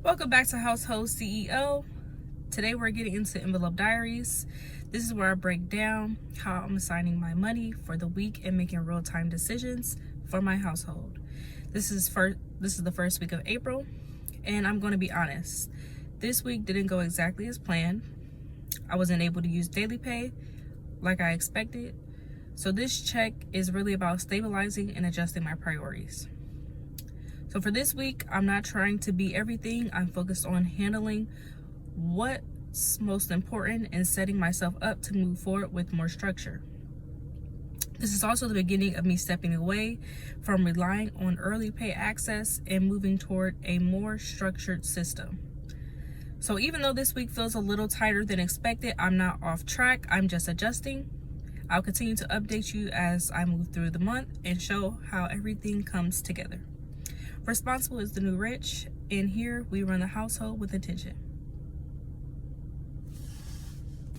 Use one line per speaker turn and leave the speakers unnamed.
Welcome back to Household CEO. Today we're getting into Envelope Diaries. This is where I break down how I'm assigning my money for the week and making real-time decisions for my household. This is the first week of April, and I'm going to be honest. This week didn't go exactly as planned. I wasn't able to use daily pay like I expected. So this check is really about stabilizing and adjusting my priorities. So for this week, I'm not trying to be everything. I'm focused on handling what's most important and setting myself up to move forward with more structure. This is also the beginning of me stepping away from relying on early pay access and moving toward a more structured system. So even though this week feels a little tighter than expected, I'm not off track. I'm just adjusting. I'll continue to update you as I move through the month and show how everything comes together. Responsible is the new rich, and here we run the household with intention.